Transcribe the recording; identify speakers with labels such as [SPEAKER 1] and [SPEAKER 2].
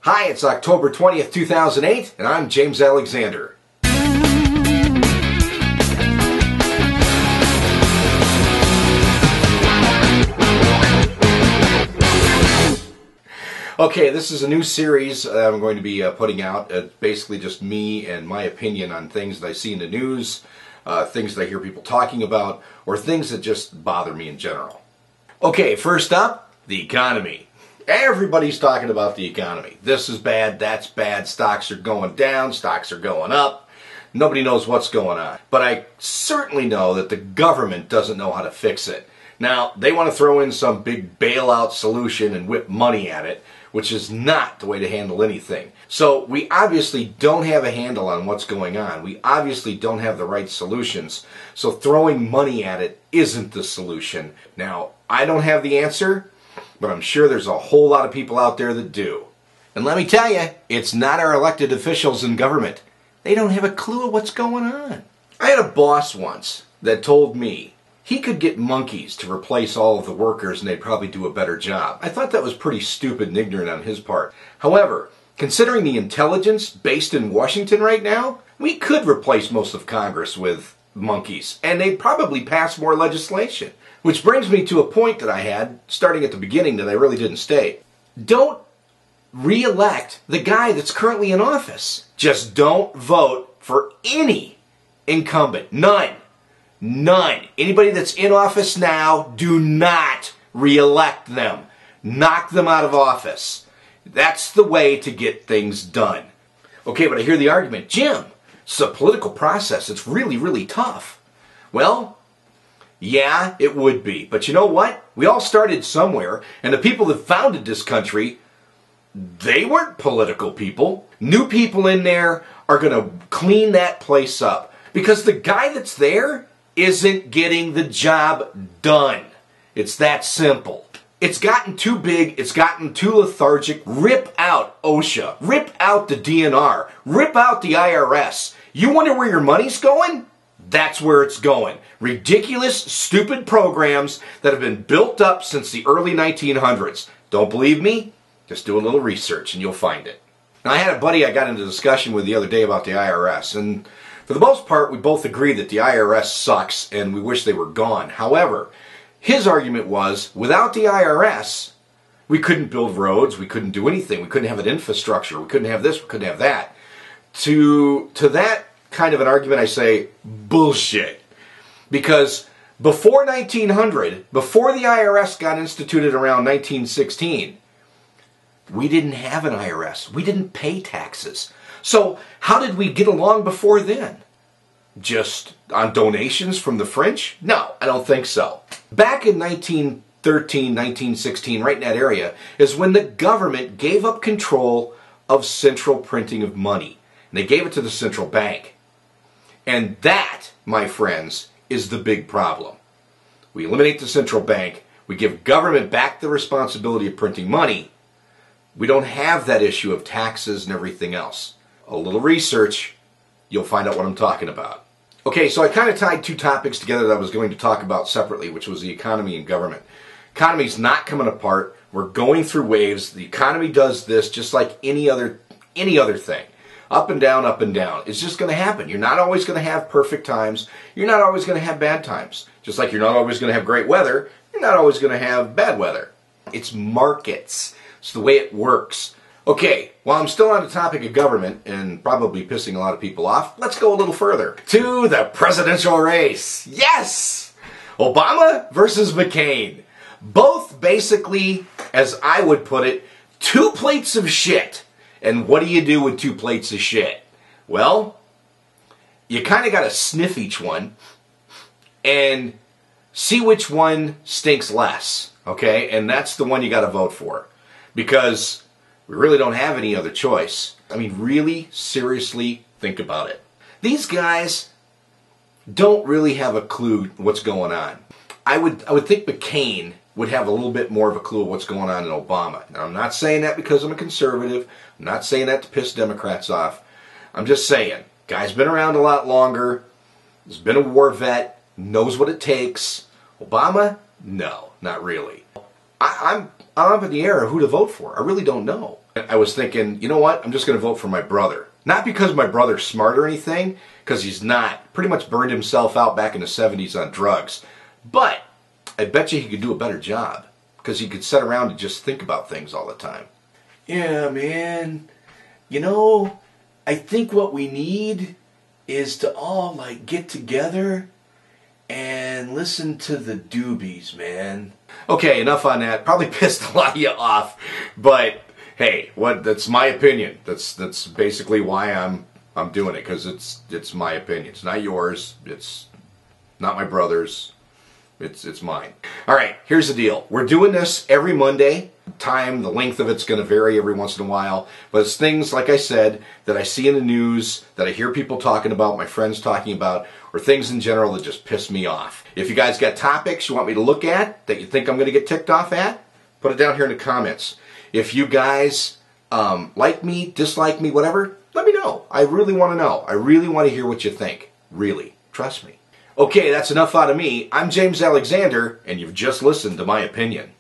[SPEAKER 1] Hi, it's October 20th, 2008, and I'm James Alexander. Okay, this is a new series I'm going to be putting out. It's basically just me and my opinion on things that I see in the news, things that I hear people talking about, or things that just bother me in general. Okay, first up, the economy. Everybody's talking about the economy. This is bad, that's bad, stocks are going down, stocks are going up. Nobody knows what's going on. But I certainly know that the government doesn't know how to fix it. Now, they want to throw in some big bailout solution and whip money at it, which is not the way to handle anything. So we obviously don't have a handle on what's going on. We obviously don't have the right solutions. So throwing money at it isn't the solution. Now, I don't have the answer, but I'm sure there's a whole lot of people out there that do. And let me tell you, it's not our elected officials in government. They don't have a clue of what's going on. I had a boss once that told me he could get monkeys to replace all of the workers and they'd probably do a better job. I thought that was pretty stupid and ignorant on his part. However, considering the intelligence based in Washington right now, we could replace most of Congress with monkeys, and they'd probably pass more legislation. Which brings me to a point that I had, starting at the beginning, that I really didn't state. Don't re-elect the guy that's currently in office. Just don't vote for any incumbent. None. None. Anybody that's in office now, do not re-elect them. Knock them out of office. That's the way to get things done. Okay, but I hear the argument, Jim, it's a political process. It's really, really tough. Well, yeah, it would be. But you know what? We all started somewhere, and the people that founded this country, they weren't political people. New people in there are going to clean that place up. Because the guy that's there isn't getting the job done. It's that simple. It's gotten too big. It's gotten too lethargic. Rip out OSHA. Rip out the DNR. Rip out the IRS. You wonder where your money's going? That's where it's going. Ridiculous, stupid programs that have been built up since the early 1900s. Don't believe me? Just do a little research and you'll find it. Now, I had a buddy I got into discussion with the other day about the IRS, and for the most part, we both agree that the IRS sucks and we wish they were gone. However, his argument was, without the IRS, we couldn't build roads, we couldn't do anything, we couldn't have an infrastructure, we couldn't have this, we couldn't have that. To that kind of an argument, I say, bullshit. Because before 1900, before the IRS got instituted around 1916, we didn't have an IRS. We didn't pay taxes. So how did we get along before then? Just on donations from the French? No, I don't think so. Back in 1913, 1916, right in that area, is when the government gave up control of central printing of money. And they gave it to the central bank. And that, my friends, is the big problem. We eliminate the central bank. We give government back the responsibility of printing money. We don't have that issue of taxes and everything else. A little research, you'll find out what I'm talking about. Okay, so I kind of tied two topics together that I was going to talk about separately, which was the economy and government. Economy's not coming apart. We're going through waves. The economy does this just like any other thing. Up and down, up and down. It's just going to happen. You're not always going to have perfect times. You're not always going to have bad times. Just like you're not always going to have great weather, you're not always going to have bad weather. It's markets. It's the way it works. Okay, while I'm still on the topic of government, and probably pissing a lot of people off, let's go a little further. To the presidential race. Yes! Obama versus McCain. Both basically, as I would put it, two plates of shit. And what do you do with two plates of shit? Well, you kind of got to sniff each one and see which one stinks less, okay? And that's the one you got to vote for, because we really don't have any other choice. I mean, really, seriously, think about it. These guys don't really have a clue what's going on. I would think McCain would have a little bit more of a clue of what's going on in Obama. Now, I'm not saying that because I'm a conservative. I'm not saying that to piss Democrats off. I'm just saying, guy's been around a lot longer. He's been a war vet. Knows what it takes. Obama? No, not really. I'm up in the air of who to vote for. I really don't know. I was thinking, you know what? I'm just going to vote for my brother. Not because my brother's smart or anything, because he's not. Pretty much burned himself out back in the 70s on drugs. But I bet you he could do a better job, because he could sit around and just think about things all the time. Yeah, man. You know, I think what we need is to all, like, get together and listen to the Doobies, man. Okay, enough on that. Probably pissed a lot of you off, but hey, that's my opinion. That's basically why I'm doing it, because it's my opinion. It's not yours. It's not my brother's. It's mine. All right, here's the deal. We're doing this every Monday. The length of it's going to vary every once in a while, but it's things, like I said, that I see in the news, that I hear people talking about, my friends talking about, or things in general that just piss me off. If you guys got topics you want me to look at that you think I'm going to get ticked off at, put it down here in the comments. If you guys like me, dislike me, whatever, let me know. I really want to know. I really want to hear what you think. Really. Trust me. Okay, that's enough out of me. I'm James Alexander, and you've just listened to my opinion.